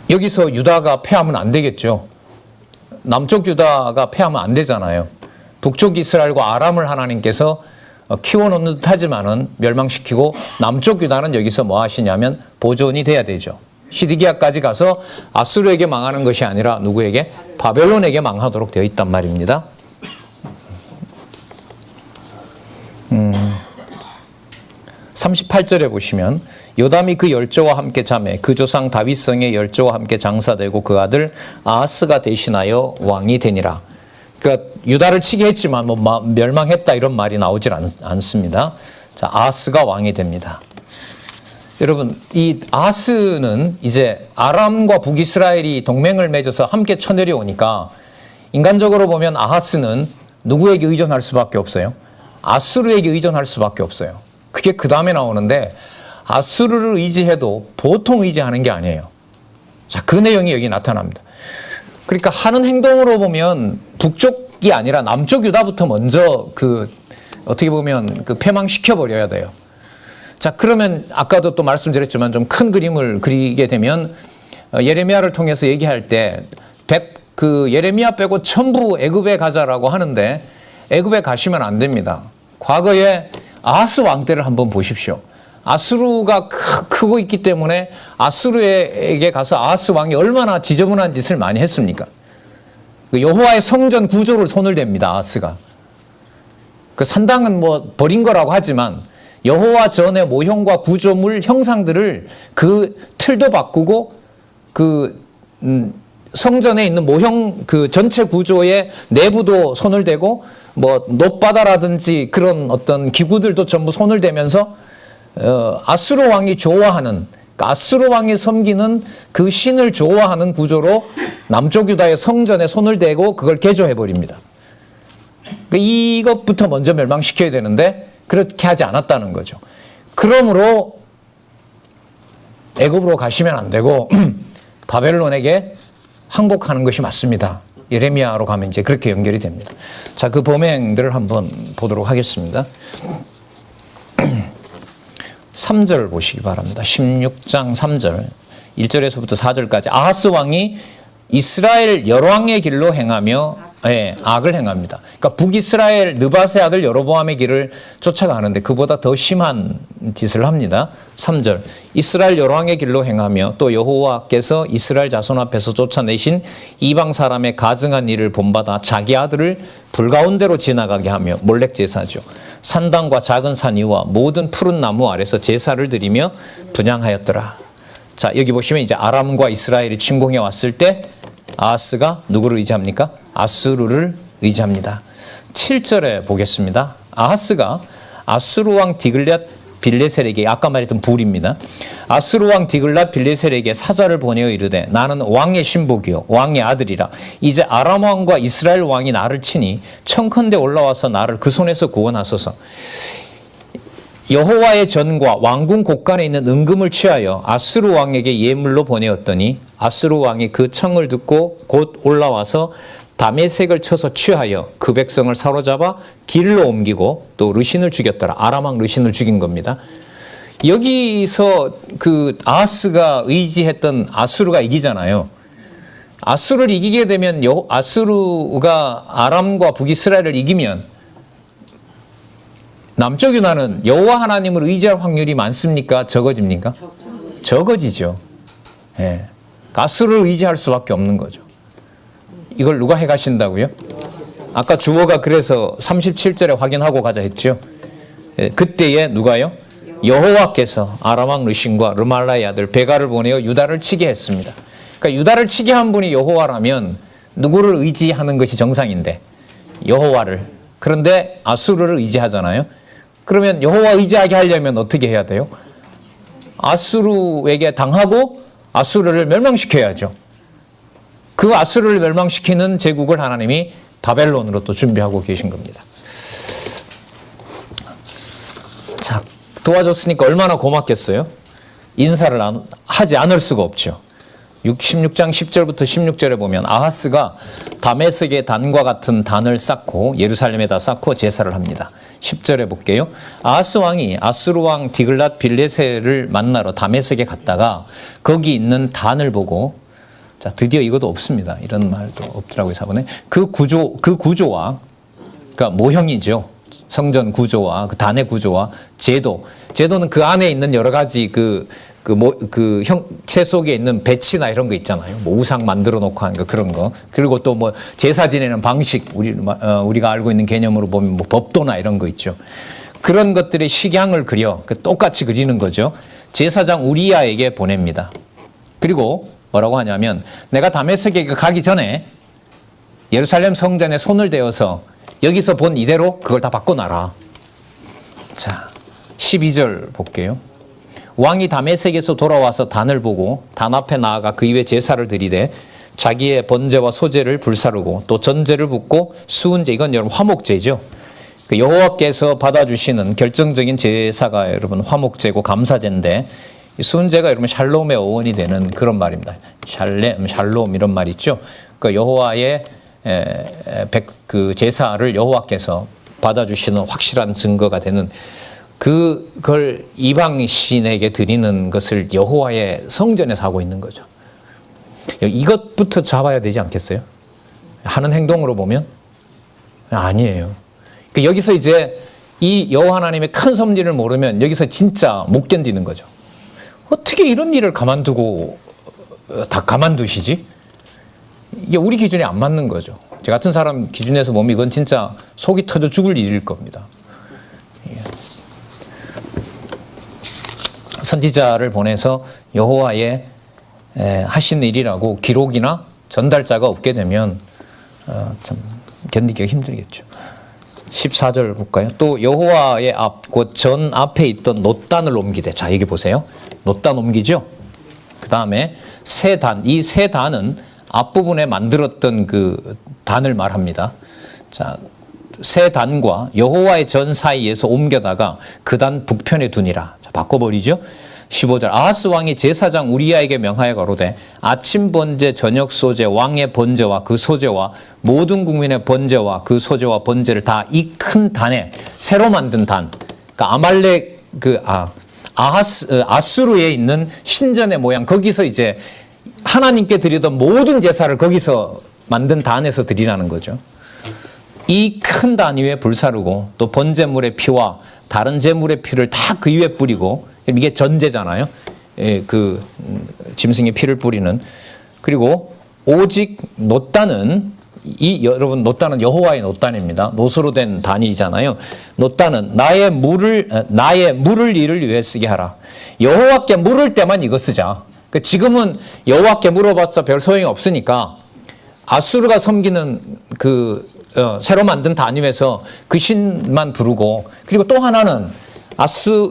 여기서 유다가 패하면 안 되겠죠. 남쪽 유다가 패하면 안 되잖아요. 북쪽 이스라엘과 아람을 하나님께서 키워놓는 듯 하지만은 멸망시키고 남쪽 유다는 여기서 뭐 하시냐면 보존이 돼야 되죠. 시드기야까지 가서 아수르에게 망하는 것이 아니라 누구에게? 바벨론에게 망하도록 되어 있단 말입니다. 38절에 보시면 요담이 그 열조와 함께 자매 그 조상 다윗성의 열조와 함께 장사되고 그 아들 아하스가 대신하여 왕이 되니라. 그러니까 유다를 치게 했지만 뭐 멸망했다 이런 말이 나오질 않습니다. 자, 아하스가 왕이 됩니다. 여러분, 이 아하스는 이제 아람과 북이스라엘이 동맹을 맺어서 함께 쳐내려오니까 인간적으로 보면 아하스는 누구에게 의존할 수밖에 없어요? 아수르에게 의존할 수밖에 없어요. 그게 그 다음에 나오는데 아수르를 의지해도 보통 의지하는 게 아니에요. 자, 그 내용이 여기 나타납니다. 그러니까 하는 행동으로 보면 북쪽이 아니라 남쪽 유다부터 먼저 어떻게 보면 패망시켜 버려야 돼요. 자, 그러면 아까도 또 말씀드렸지만 좀 큰 그림을 그리게 되면 예레미야를 통해서 얘기할 때 예레미야 빼고 전부 애굽에 가자라고 하는데 애굽에 가시면 안 됩니다. 과거에 아하스 왕 때를 한번 보십시오. 아수르가 크고 있기 때문에 아수르에게 가서 아하스 왕이 얼마나 지저분한 짓을 많이 했습니까? 여호와의 성전 구조를 손을 댑니다. 아하스가. 그 산당은 뭐 버린 거라고 하지만 여호와 전의 모형과 구조물 형상들을 그 틀도 바꾸고 성전에 있는 모형 전체 구조의 내부도 손을 대고 뭐 놋바다라든지 그런 어떤 기구들도 전부 손을 대면서 아수르 왕이 좋아하는, 아수르 왕이 섬기는 그 신을 좋아하는 구조로 남쪽 유다의 성전에 손을 대고 그걸 개조해버립니다. 그러니까 이것부터 먼저 멸망시켜야 되는데 그렇게 하지 않았다는 거죠. 그러므로 애굽으로 가시면 안 되고 바벨론에게 항복하는 것이 맞습니다. 예레미야로 가면 이제 그렇게 연결이 됩니다. 자, 그 범행들을 한번 보도록 하겠습니다. 3절 보시기 바랍니다. 16장 3절 1절에서부터 4절까지 아하스 왕이 이스라엘 열왕의 길로 행하며 악을 행합니다. 그러니까 북이스라엘 느밧의 아들 여로보암의 길을 쫓아가는데 그보다 더 심한 짓을 합니다. 3절 이스라엘 열왕의 길로 행하며 또 여호와께서 이스라엘 자손 앞에서 쫓아내신 이방 사람의 가증한 일을 본받아 자기 아들을 불 가운데로 지나가게 하며 몰렉 제사죠. 산당과 작은 산 위와 모든 푸른 나무 아래서 제사를 드리며 분향하였더라. 자, 여기 보시면 이제 아람과 이스라엘이 침공해 왔을 때 아하스가 누구를 의지합니까? 아수르를 의지합니다. 7절에 보겠습니다. 아하스가 아수르 왕 디글랏 빌레셀에게, 아까 말했던 불입니다. 아수르 왕 디글랏 빌레셀에게 사자를 보내어 이르되 나는 왕의 신복이요 왕의 아들이라. 이제 아람 왕과 이스라엘 왕이 나를 치니 청컨대 올라와서 나를 그 손에서 구원하소서. 여호와의 전과 왕궁 곳간에 있는 은금을 취하여 아수르 왕에게 예물로 보내었더니 아수르 왕이 그 청을 듣고 곧 올라와서 다메섹을 쳐서 취하여 그 백성을 사로잡아 길로 옮기고 또 르신을 죽였더라. 아람 왕 르신을 죽인 겁니다. 여기서 그 아하스가 의지했던 아수르가 이기잖아요. 아수르를 이기게 되면 아수르가 아람과 북이스라엘을 이기면 남쪽 유다는 여호와 하나님을 의지할 확률이 많습니까? 적어집니까? 적어지죠. 예. 아수르를 의지할 수밖에 없는 거죠. 이걸 누가 해가신다고요? 아까 주어가 그래서 37절에 확인하고 가자 했죠. 예. 그때에 누가요? 여호와께서 아람 왕 르신과 르말라의 아들 베가를 보내어 유다를 치게 했습니다. 그러니까 유다를 치게 한 분이 여호와라면 누구를 의지하는 것이 정상인데 여호와를. 그런데 아수르를 의지하잖아요. 그러면 여호와 의지하게 하려면 어떻게 해야 돼요? 아수르에게 당하고 아수르를 멸망시켜야죠. 그 아수르를 멸망시키는 제국을 하나님이 바벨론으로 또 준비하고 계신 겁니다. 자, 도와줬으니까 얼마나 고맙겠어요? 인사를 하지 않을 수가 없죠. 16장 10절부터 16절에 보면 아하스가 다메섹의 단과 같은 단을 쌓고 예루살렘에다 쌓고 제사를 합니다. 10절에 볼게요. 아하스 왕이 아수르 왕 디글랏 빌레셀을 만나러 다메섹에 갔다가 거기 있는 단을 보고, 자, 드디어 이것도 없습니다. 이런 말도 없더라고요, 사본에. 그 구조와, 그러니까 모형이죠. 성전 구조와 그 단의 구조와 제도는 그 안에 있는 여러 가지 형체 속에 있는 배치나 이런 거 있잖아요. 뭐 우상 만들어 놓고 하는 거, 그런 거. 그리고 또 뭐 제사 지내는 방식, 우리가 알고 있는 개념으로 보면 뭐 법도나 이런 거 있죠. 그런 것들의 식양을 그려 똑같이 그리는 거죠. 제사장 우리야에게 보냅니다. 그리고 뭐라고 하냐면, 내가 다메섹에 가기 전에 예루살렘 성전에 손을 대어서 여기서 본 이대로 그걸 다 바꿔놔라. 자, 12절 볼게요. 왕이 다메섹에서 돌아와서 단을 보고 단 앞에 나아가 그 위에 제사를 드리되 자기의 번제와 소제를 불사르고 또 전제를 붓고 수은제, 이건 여러분 화목제죠. 그 여호와께서 받아주시는 결정적인 제사가 여러분 화목제고 감사제인데, 수은제가 여러분 샬롬의 어원이 되는 그런 말입니다. 샬롬 이런 말 있죠. 그 여호와의 그 제사를 여호와께서 받아주시는 확실한 증거가 되는, 그걸 이방 신에게 드리는 것을 여호와의 성전에서 하고 있는 거죠. 이것부터 잡아야 되지 않겠어요? 하는 행동으로 보면 아니에요. 여기서 이제 이 여호와 하나님의 큰 섭리를 모르면 여기서 진짜 못 견디는 거죠. 어떻게 이런 일을 다 가만두시지? 이게 우리 기준에 안 맞는 거죠. 저 같은 사람 기준에서 보면 이건 진짜 속이 터져 죽을 일일 겁니다. 선지자를 보내서 여호와의 하신 일이라고 기록이나 전달자가 없게 되면 참 견디기가 힘들겠죠. 14절 볼까요? 또 여호와의 앞, 곧 전 앞에 있던 놋단을 옮기되, 자, 여기 보세요. 놋단 옮기죠? 그 다음에 새 단, 이 새 단은 앞부분에 만들었던 그 단을 말합니다. 자, 새 단과 여호와의 전 사이에서 옮겨다가 그 단 북편에 두니라. 자, 바꿔버리죠. 15절, 아하스 왕이 제사장 우리야에게 명하여 가로되 아침 번제, 저녁 소제, 왕의 번제와 그 소제와 모든 국민의 번제와 그 소제와 번제를 다 이 큰 단에, 새로 만든 단, 그러니까 아수르에 있는 신전의 모양, 거기서 이제 하나님께 드리던 모든 제사를 거기서 만든 단에서 드리라는 거죠. 이 큰 단 위에 불사르고 또 번제물의 피와 다른 제물의 피를 다 그 위에 뿌리고, 이게 전제잖아요. 그 짐승의 피를 뿌리는. 그리고 오직 놋단은, 여러분 놋단은 여호와의 놋단입니다. 놋으로 된 단이잖아요. 놋단은 나의 물을 일을 위해 쓰게 하라. 여호와께 물을 때만 이거 쓰자. 지금은 여호와께 물어봤자 별 소용이 없으니까 아수르가 섬기는 새로 만든 단 위에서 그 신만 부르고, 그리고 또 하나는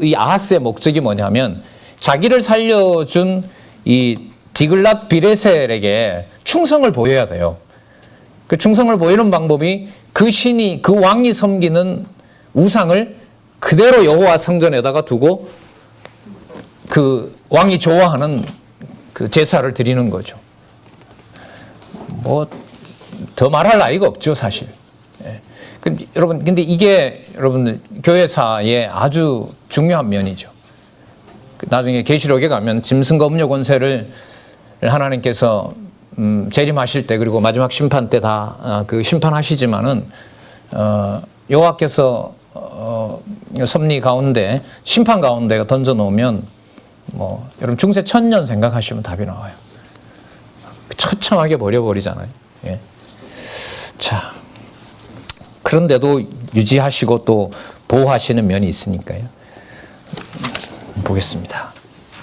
이 아하스의 목적이 뭐냐면 자기를 살려준 이 디글랏 비레셀에게 충성을 보여야 돼요. 그 충성을 보이는 방법이 그 왕이 섬기는 우상을 그대로 여호와 성전에다가 두고 그 왕이 좋아하는 그 제사를 드리는 거죠. 뭐 더 말할 나위가 없죠, 사실. 여러분, 근데 이게 여러분들 교회사의 아주 중요한 면이죠. 나중에 계시록에 가면 짐승과 음료 권세를 하나님께서 재림하실 때, 그리고 마지막 심판 때 다 그 심판하시지만은 여호와께서 섭리 가운데, 심판 가운데 던져 놓으면 뭐 여러분 중세 1000년 생각하시면 답이 나와요. 처참하게 버려버리잖아요. 예. 자, 그런데도 유지하시고 또 보호하시는 면이 있으니까요. 보겠습니다.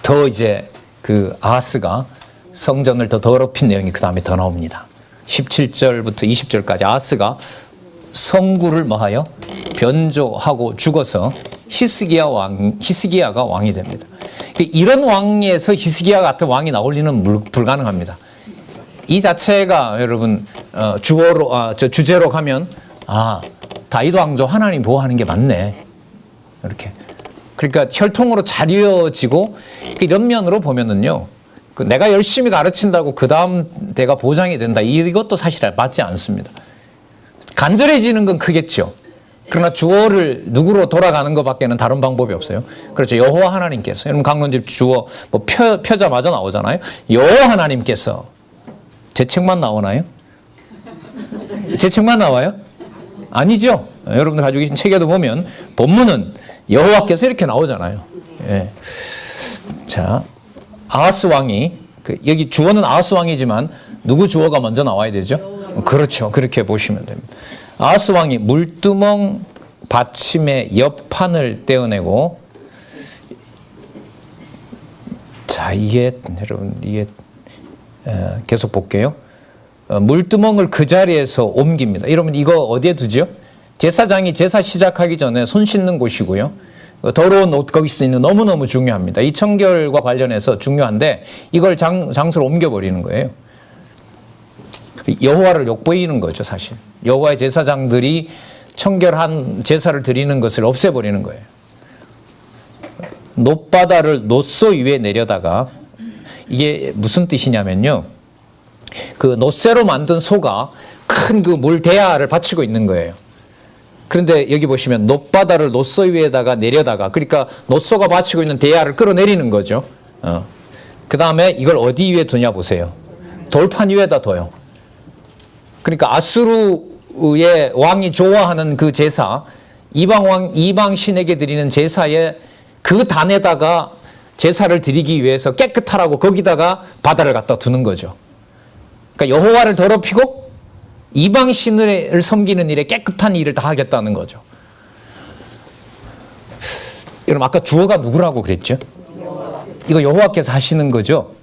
더 이제 그 아하스가 성전을 더 더럽힌 내용이 그 다음에 더 나옵니다. 17절부터 20절까지 아하스가 성구를 뭐하여 변조하고 죽어서 히스기야가 왕이 됩니다. 이런 왕에서 히스기야 같은 왕이 나올 리는 불가능합니다. 이 자체가 여러분 주제로 가면 다윗 왕조 하나님 보호하는 게 맞네. 이렇게. 그러니까 혈통으로 잘 이어지고 이런 면으로 보면은요. 내가 열심히 가르친다고 그 다음 대가 보장이 된다. 이것도 사실 맞지 않습니다. 간절해지는 건 크겠죠. 그러나 주어를 누구로 돌아가는 것밖에는 다른 방법이 없어요. 그렇죠. 여호와 하나님께서. 여러분 강론집 주어 펴자마자 나오잖아요. 여호와 하나님께서. 제 책만 나오나요? 제 책만 나와요? 아니죠. 여러분들 가지고 계신 책에도 보면 본문은 여호와께서 이렇게 나오잖아요. 예. 자, 아하스 왕이 여기 주어는 아하스 왕이지만 누구 주어가 먼저 나와야 되죠? 그렇죠. 그렇게 보시면 됩니다. 아하스 왕이 물두멍 받침의 옆판을 떼어내고, 자, 여러분 계속 볼게요. 물두멍을 그 자리에서 옮깁니다. 여러분 이거 어디에 두죠? 제사장이 제사 시작하기 전에 손 씻는 곳이고요. 더러운 옷 거기서 있는 너무너무 중요합니다. 이 청결과 관련해서 중요한데 이걸 장소로 옮겨버리는 거예요. 여호와를 욕보이는 거죠, 사실. 여호와의 제사장들이 청결한 제사를 드리는 것을 없애버리는 거예요. 놋바다를 놋소 위에 내려다가, 이게 무슨 뜻이냐면요. 그 놋새로 만든 소가 큰 그 물 대야를 받치고 있는 거예요. 그런데 여기 보시면 놋바다를 놋소 위에다가 내려다가, 그러니까 놋소가 받치고 있는 대야를 끌어내리는 거죠. 그 다음에 이걸 어디 위에 두냐 보세요. 돌판 위에다 둬요. 그러니까 아수르의 왕이 좋아하는 그 제사, 이방 신에게 드리는 제사의 그 단에다가 제사를 드리기 위해서 깨끗하라고 거기다가 바다를 갖다 두는 거죠. 그러니까 여호와를 더럽히고 이방 신을 섬기는 일에 깨끗한 일을 다 하겠다는 거죠. 여러분 아까 주어가 누구라고 그랬죠? 이거 여호와께서 하시는 거죠?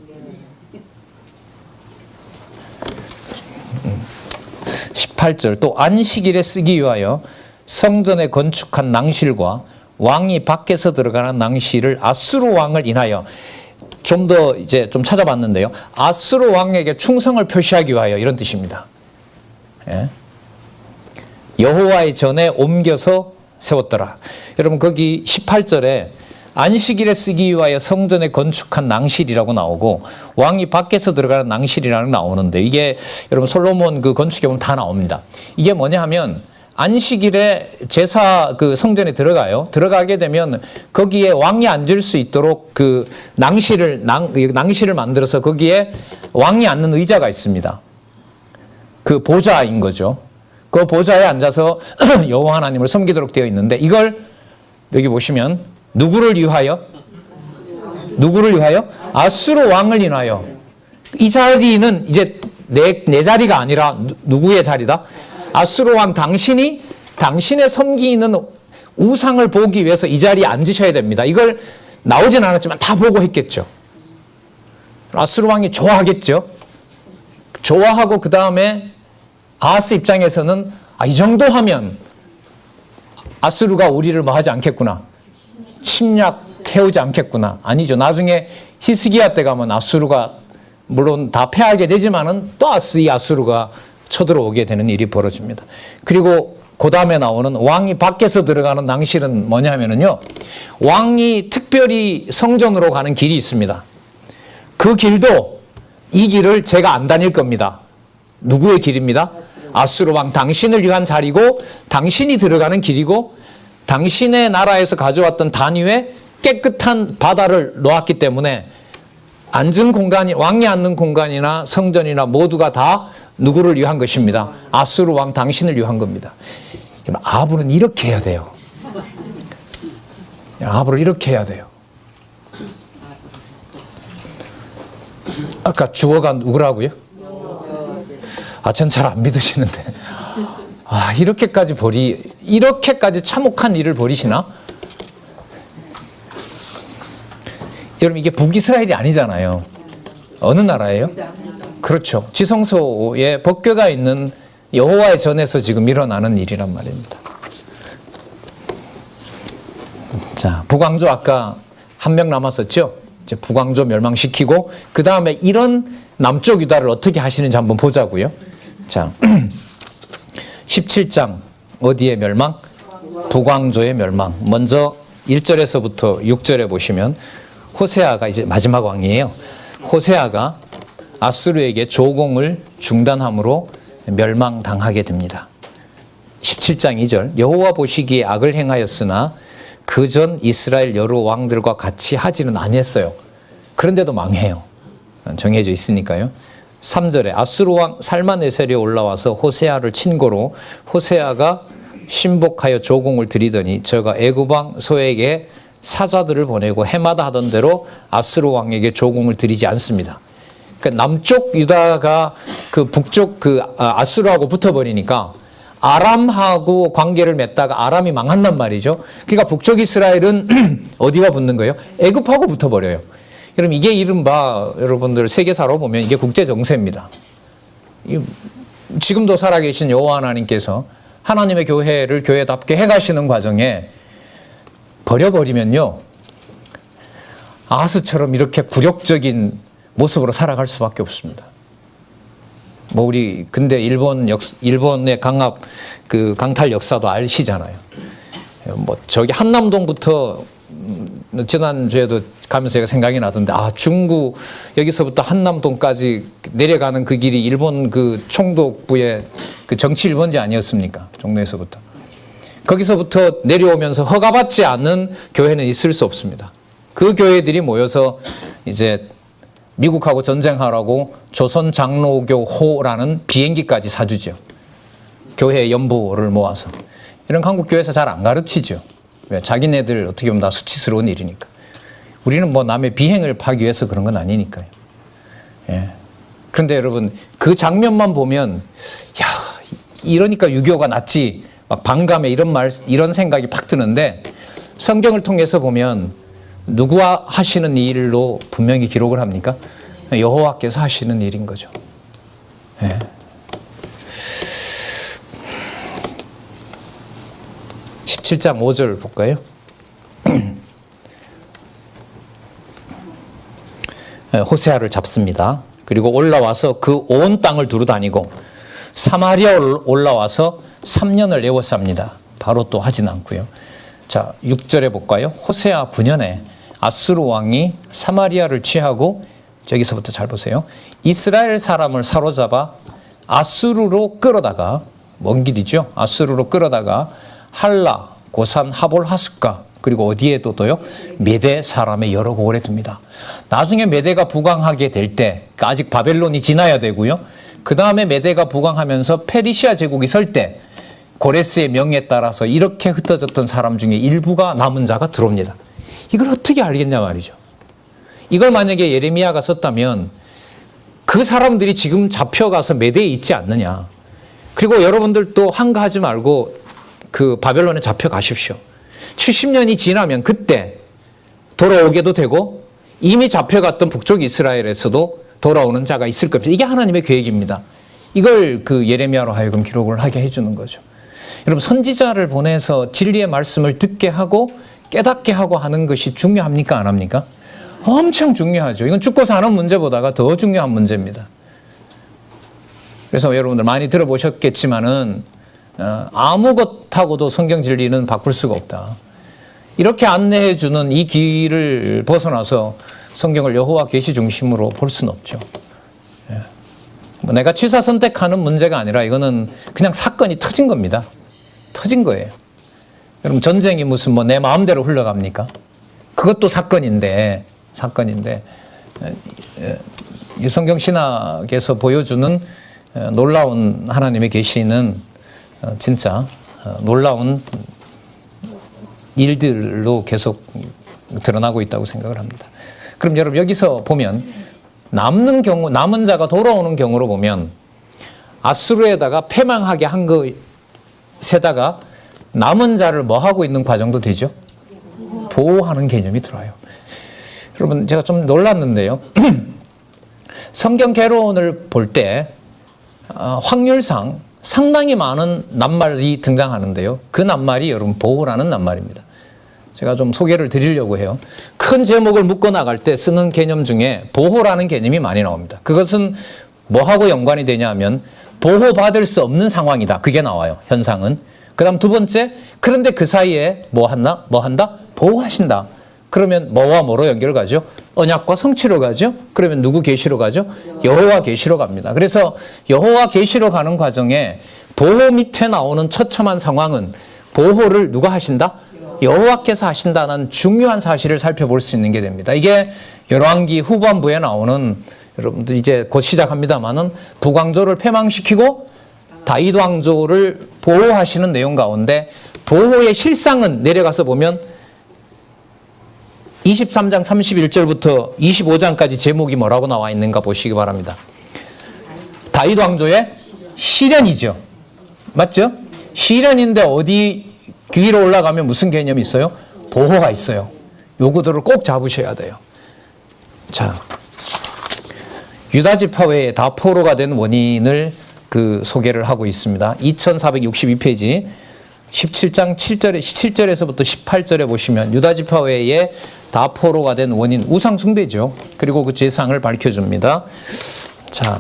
18절 또 안식일에 쓰기 위하여 성전에 건축한 낭실과 왕이 밖에서 들어가는 낭실을 아수르 왕을 인하여, 좀 더 이제 좀 찾아봤는데요. 아수르 왕에게 충성을 표시하기 위하여, 이런 뜻입니다. 예. 여호와의 전에 옮겨서 세웠더라. 여러분 거기 18절에 안식일에 쓰기 위하여 성전에 건축한 낭실이라고 나오고 왕이 밖에서 들어가는 낭실이라고 나오는데, 이게 여러분 솔로몬 그 건축에 보면 다 나옵니다. 이게 뭐냐 하면 안식일에 제사 그 성전에 들어가게 되면 거기에 왕이 앉을 수 있도록 그 낭실을 만들어서 거기에 왕이 앉는 의자가 있습니다. 그 보좌인 거죠. 그 보좌에 앉아서 여호와 하나님을 섬기도록 되어 있는데, 이걸 여기 보시면 누구를 위하여? 아수르 왕을 인하여. 이 자리는 이제 내 자리가 아니라 누구의 자리다? 아수르 왕 당신이 당신의 섬기는 우상을 보기 위해서 이 자리에 앉으셔야 됩니다. 이걸 나오진 않았지만 다 보고 했겠죠. 아수르 왕이 좋아하겠죠. 좋아하고 그 다음에 아하스 입장에서는 이 정도 하면 아수르가 우리를 뭐 하지 않겠구나. 침략해오지 않겠구나. 아니죠. 나중에 히스기야 때 가면 아수르가 물론 다 패하게 되지만은 또 이 아수르가 쳐들어오게 되는 일이 벌어집니다. 그리고 그 다음에 나오는 왕이 밖에서 들어가는 낭실은 뭐냐면요. 왕이 특별히 성전으로 가는 길이 있습니다. 그 길도 이 길을 제가 안 다닐 겁니다. 누구의 길입니다? 아수르 왕 당신을 위한 자리고 당신이 들어가는 길이고 당신의 나라에서 가져왔던 단위에 깨끗한 바다를 놓았기 때문에 앉은 공간이 왕이 앉는 공간이나 성전이나 모두가 다 누구를 위한 것입니다. 아수르 왕 당신을 위한 겁니다. 아합은 이렇게 해야 돼요. 아합을 이렇게 해야 돼요. 아까 주어가 누구라고요? 전 잘 안 믿으시는데. 이렇게까지 참혹한 일을 벌이시나? 여러분 이게 북이스라엘이 아니잖아요. 어느 나라예요? 그렇죠. 지성소에 법궤가 있는 여호와의 전에서 지금 일어나는 일이란 말입니다. 자, 북왕조 아까 한 명 남았었죠. 이제 북왕조 멸망시키고 그 다음에 이런 남쪽 유다를 어떻게 하시는지 한번 보자고요. 자, 17장 어디에 멸망? 북왕조의 멸망. 먼저 1절에서부터 6절에 보시면 호세아가 이제 마지막 왕이에요. 호세아가 아수르에게 조공을 중단함으로 멸망당하게 됩니다. 17장 2절 여호와 보시기에 악을 행하였으나 그전 이스라엘 여러 왕들과 같이 하지는 아니했어요. 그런데도 망해요. 정해져 있으니까요. 3절에 아수르 왕 살마네셀이 올라와서 호세아를 친고로 호세아가 신복하여 조공을 드리더니 저가 애굽 왕 소에게 사자들을 보내고 해마다 하던 대로 아수르 왕에게 조공을 드리지 않습니다. 그러니까 남쪽 유다가 그 북쪽 아수르하고 붙어버리니까 아람하고 관계를 맺다가 아람이 망한단 말이죠. 그러니까 북쪽 이스라엘은 어디와 붙는 거예요? 애굽하고 붙어버려요. 그럼 이게 이른바 여러분들 세계사로 보면 이게 국제 정세입니다. 지금도 살아계신 여호와 하나님께서 하나님의 교회를 교회답게 해가시는 과정에 버려버리면요, 아하스처럼 이렇게 굴욕적인 모습으로 살아갈 수밖에 없습니다. 뭐 우리 근데 일본의 강탈 역사도 아시잖아요. 뭐 저기 한남동부터 지난주에도 가면서 제가 생각이 나던데, 중구 여기서부터 한남동까지 내려가는 그 길이 일본 그 총독부의 그 정치 1번지 아니었습니까? 종로에서부터. 거기서부터 내려오면서 허가받지 않는 교회는 있을 수 없습니다. 그 교회들이 모여서 이제 미국하고 전쟁하라고 조선장로교호라는 비행기까지 사주죠. 교회 연부를 모아서. 이런 한국 교회에서 잘 안 가르치죠. 왜? 자기네들 어떻게 보면 다 수치스러운 일이니까. 우리는 뭐 남의 비행을 파기 위해서 그런 건 아니니까요. 예. 그런데 여러분 그 장면만 보면 야, 이러니까 유교가 낫지. 막 반감해 이런 생각이 팍 드는데 성경을 통해서 보면 누구와 하시는 일로 분명히 기록을 합니까? 여호와께서 하시는 일인 거죠. 예. (17장 5절) 볼까요? 호세아를 잡습니다. 그리고 올라와서 그 온 땅을 두루다니고 사마리아 올라와서 3년을 애워쌉니다. 바로 또 하진 않고요. 자, 6절에 볼까요? 호세아 9년에 아수르 왕이 사마리아를 취하고, 저기서부터 잘 보세요. 이스라엘 사람을 사로잡아 아수르로 끌어다가, 먼 길이죠. 아수르로 끌어다가 할라, 고산, 하볼, 하숫가, 그리고 어디에도 또요? 메대 사람의 여러 고을에 둡니다. 나중에 메대가 부강하게 될 때, 아직 바벨론이 지나야 되고요. 그 다음에 메대가 부강하면서 페르시아 제국이 설 때 고레스의 명에 따라서 이렇게 흩어졌던 사람 중에 일부가 남은 자가 들어옵니다. 이걸 어떻게 알겠냐 말이죠. 이걸 만약에 예레미야가 썼다면 그 사람들이 지금 잡혀가서 메대에 있지 않느냐. 그리고 여러분들도 한가하지 말고 그 바벨론에 잡혀가십시오. 70년이 지나면 그때 돌아오게도 되고 이미 잡혀갔던 북쪽 이스라엘에서도 돌아오는 자가 있을 겁니다. 이게 하나님의 계획입니다. 이걸 그 예레미야로 하여금 기록을 하게 해주는 거죠. 여러분 선지자를 보내서 진리의 말씀을 듣게 하고 깨닫게 하고 하는 것이 중요합니까? 안 합니까? 엄청 중요하죠. 이건 죽고 사는 문제보다가 더 중요한 문제입니다. 그래서 여러분들 많이 들어보셨겠지만은 아무것하고도 성경 진리는 바꿀 수가 없다. 이렇게 안내해 주는 이 길을 벗어나서 성경을 여호와 계시 중심으로 볼 수는 없죠. 예. 뭐 내가 취사 선택하는 문제가 아니라 이거는 그냥 사건이 터진 겁니다. 터진 거예요. 여러분 전쟁이 무슨 뭐 내 마음대로 흘러갑니까? 그것도 사건인데 이 성경 신학에서 보여주는 놀라운 하나님의 계시는 진짜 놀라운 일들로 계속 드러나고 있다고 생각을 합니다. 그럼 여러분 여기서 보면 남은 자가 돌아오는 경우로 보면 아수르에다가 패망하게 한 것에다가 남은 자를 뭐 하고 있는 과정도 되죠? 보호하는 개념이 들어요. 여러분 제가 좀 놀랐는데요. 성경 개론을 볼 때 확률상 상당히 많은 낱말이 등장하는데요. 그 낱말이 여러분 보호라는 낱말입니다. 제가 좀 소개를 드리려고 해요. 큰 제목을 묶어 나갈 때 쓰는 개념 중에 보호라는 개념이 많이 나옵니다. 그것은 뭐하고 연관이 되냐 하면 보호받을 수 없는 상황이다. 그게 나와요. 현상은. 그 다음 두 번째, 그런데 그 사이에 뭐 한다? 보호하신다. 그러면 뭐와 뭐로 연결 가죠? 언약과 성취로 가죠? 그러면 누구 계시로 가죠? 여호와 계시로 갑니다. 그래서 여호와 계시로 가는 과정에 보호 밑에 나오는 처참한 상황은 보호를 누가 하신다? 여호와께서 하신다는 중요한 사실을 살펴볼 수 있는 게 됩니다. 이게 열왕기 후반부에 나오는, 여러분들 이제 곧 시작합니다만은 북왕조를 패망시키고 다윗 왕조를 보호하시는 내용 가운데 보호의 실상은 내려가서 보면 23장 31절부터 25장까지 제목이 뭐라고 나와 있는가 보시기 바랍니다. 다윗 왕조의 시련이죠. 맞죠? 시련인데 어디 위로 올라가면 무슨 개념이 있어요? 보호가 있어요. 요구들을 꼭 잡으셔야 돼요. 자, 유다 지파 외에 다포로가 된 원인을 소개를 하고 있습니다. 2462페이지 17장 7절에서부터 18절에 보시면 유다 지파 외에 다포로가 된 원인, 우상 숭배죠. 그리고 그 죄상을 밝혀줍니다. 자,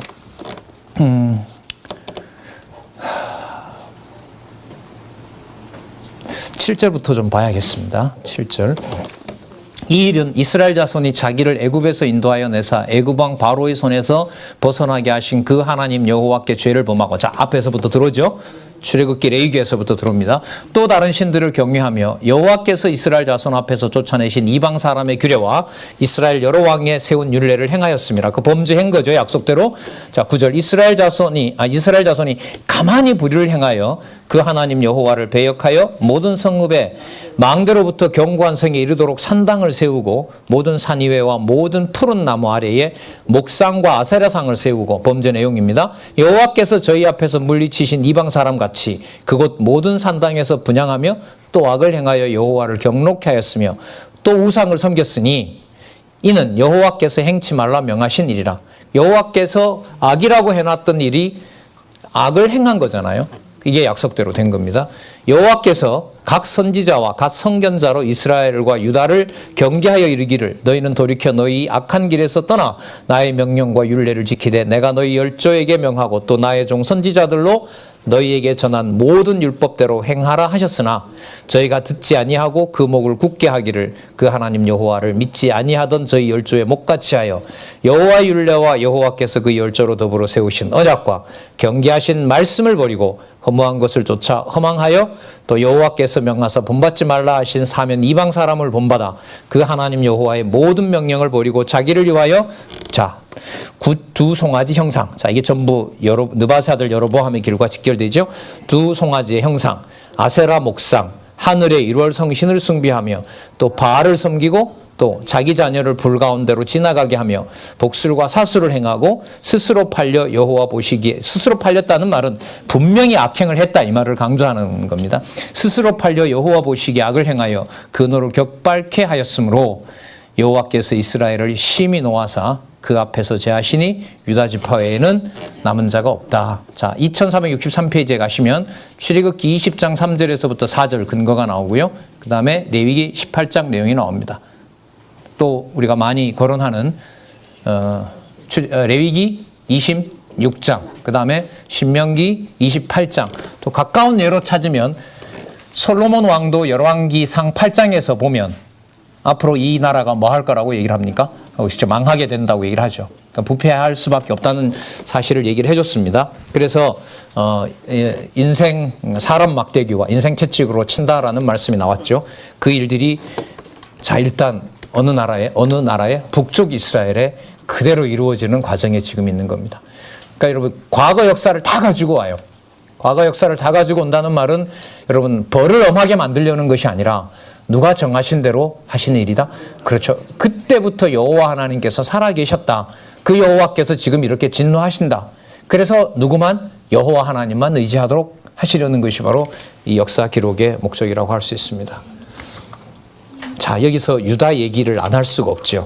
7절부터 좀 봐야겠습니다. 7절. 이 일은 이스라엘 자손이 자기를 애굽에서 인도하여 내사 애굽 왕 바로의 손에서 벗어나게 하신 그 하나님 여호와께 죄를 범하고, 자, 앞에서부터 들어오죠. 출애굽기 레위기에서부터 들어옵니다. 또 다른 신들을 경외하며 여호와께서 이스라엘 자손 앞에서 쫓아내신 이방 사람의 규례와 이스라엘 여러 왕에 세운 율례를 행하였습니다. 그 범죄한 거죠, 약속대로. 자, 9절. 이스라엘 자손이 가만히 불의를 행하여 그 하나님 여호와를 배역하여 모든 성읍에 망대로부터 견고한 성에 이르도록 산당을 세우고 모든 산 이외와 모든 푸른 나무 아래에 목상과 아세라상을 세우고, 범죄 내용입니다. 여호와께서 저희 앞에서 물리치신 이방 사람 같이 그곳 모든 산당에서 분향하며 또 악을 행하여 여호와를 경록케 하였으며 또 우상을 섬겼으니 이는 여호와께서 행치 말라 명하신 일이라. 여호와께서 악이라고 해놨던 일이 악을 행한 거잖아요. 이게 약속대로 된 겁니다. 여호와께서 각 선지자와 각 선견자로 이스라엘과 유다를 경계하여 이르기를 너희는 돌이켜 너희 악한 길에서 떠나 나의 명령과 율례를 지키되 내가 너희 열조에게 명하고 또 나의 종 선지자들로 너희에게 전한 모든 율법대로 행하라 하셨으나 저희가 듣지 아니하고 그 목을 굳게 하기를 그 하나님 여호와를 믿지 아니하던 저희 열조의 목같이 하여 여호와 율례와 여호와께서 그 열조로 더불어 세우신 언약과 경계하신 말씀을 버리고 허무한 것을 쫓아 허망하여 또 여호와께서 명하사 본받지 말라 하신 사면 이방 사람을 본받아 그 하나님 여호와의 모든 명령을 버리고 자기를 위하여, 자, 두 송아지 형상. 자, 이게 전부 느바세 아들 여로보암의 길과 직결되죠. 두 송아지의 형상, 아세라 목상, 하늘의 1월 성신을 숭배하며 또 바알을 섬기고 또 자기 자녀를 불 가운데로 지나가게 하며 복술과 사술을 행하고 스스로 팔려 여호와 보시기에, 스스로 팔렸다는 말은 분명히 악행을 했다 이 말을 강조하는 겁니다. 스스로 팔려 여호와 보시기에 악을 행하여 근호를 격발케 하였으므로 여호와께서 이스라엘을 심히 노하사 그 앞에서 제하시니 유다 지파 외에는 남은 자가 없다. 자, 2463페이지에 가시면 출애굽기 20장 3절에서부터 4절 근거가 나오고요. 그 다음에 레위기 18장 내용이 나옵니다. 또 우리가 많이 거론하는 레위기 26장, 그 다음에 신명기 28장, 또 가까운 예로 찾으면 솔로몬 왕도 열왕기상 8장에서 보면 앞으로 이 나라가 뭐 할 거라고 얘기를 합니까? 진짜 망하게 된다고 얘기를 하죠. 그러니까 부패할 수밖에 없다는 사실을 얘기를 해줬습니다. 그래서 인생 사람 막대기와 인생 채찍으로 친다라는 말씀이 나왔죠. 그 일들이, 자, 일단 어느 나라에 북쪽 이스라엘에 그대로 이루어지는 과정에 지금 있는 겁니다. 그러니까 여러분, 과거 역사를 다 가지고 와요. 과거 역사를 다 가지고 온다는 말은 여러분 벌을 엄하게 만들려는 것이 아니라 누가 정하신 대로 하시는 일이다. 그렇죠. 그때부터 여호와 하나님께서 살아계셨다. 그 여호와께서 지금 이렇게 진노하신다. 그래서 누구만? 여호와 하나님만 의지하도록 하시려는 것이 바로 이 역사 기록의 목적이라고 할 수 있습니다. 자, 여기서 유다 얘기를 안 할 수가 없죠.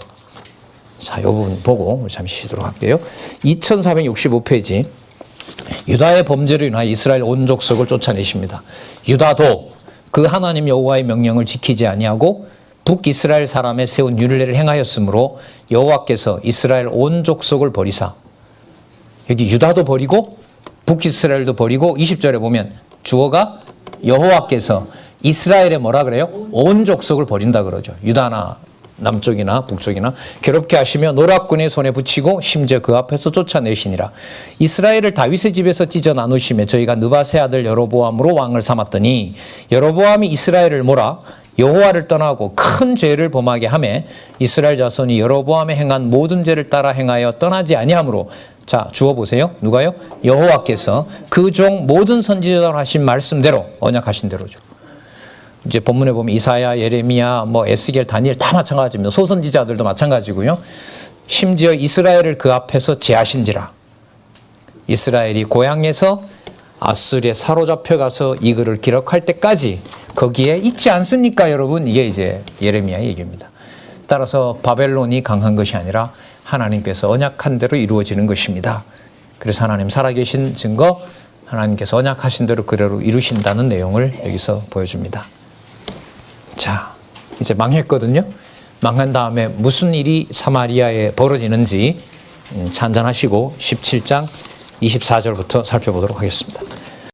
자, 이 부분 보고 잠시 쉬도록 할게요. 2465페이지. 유다의 범죄로 인하여 이스라엘 온 족속을 쫓아내십니다. 유다도 그 하나님 여호와의 명령을 지키지 아니하고 북이스라엘 사람의 세운 율례를 행하였으므로 여호와께서 이스라엘 온 족속을 버리사, 여기 유다도 버리고 북이스라엘도 버리고 20절에 보면 주어가 여호와께서 이스라엘의 뭐라 그래요? 온 족속을 버린다 그러죠. 유다나 남쪽이나 북쪽이나 괴롭게 하시며 노략군의 손에 붙이고 심지어 그 앞에서 쫓아내시니라. 이스라엘을 다윗의 집에서 찢어 나누시며 저희가 느밧의 아들 여로보암으로 왕을 삼았더니 여로보암이 이스라엘을 몰아 여호와를 떠나고 큰 죄를 범하게 하매 이스라엘 자손이 여로보암에 행한 모든 죄를 따라 행하여 떠나지 아니하므로, 자 주어 보세요. 누가요? 여호와께서 그 종 모든 선지자로 하신 말씀대로, 언약하신 대로죠. 이제 본문에 보면 이사야, 예레미야, 에스겔, 다니엘 다 마찬가지입니다. 소선지자들도 마찬가지고요. 심지어 이스라엘을 그 앞에서 제하신지라. 이스라엘이 고향에서 아수리에 사로잡혀 가서 이 글을 기록할 때까지 거기에 있지 않습니까, 여러분? 이게 이제 예레미야의 얘기입니다. 따라서 바벨론이 강한 것이 아니라 하나님께서 언약한 대로 이루어지는 것입니다. 그래서 하나님 살아계신 증거, 하나님께서 언약하신 대로 그대로 이루신다는 내용을 여기서 보여줍니다. 자, 이제 망했거든요. 망한 다음에 무슨 일이 사마리아에 벌어지는지 찬잔하시고 17장 24절부터 살펴보도록 하겠습니다.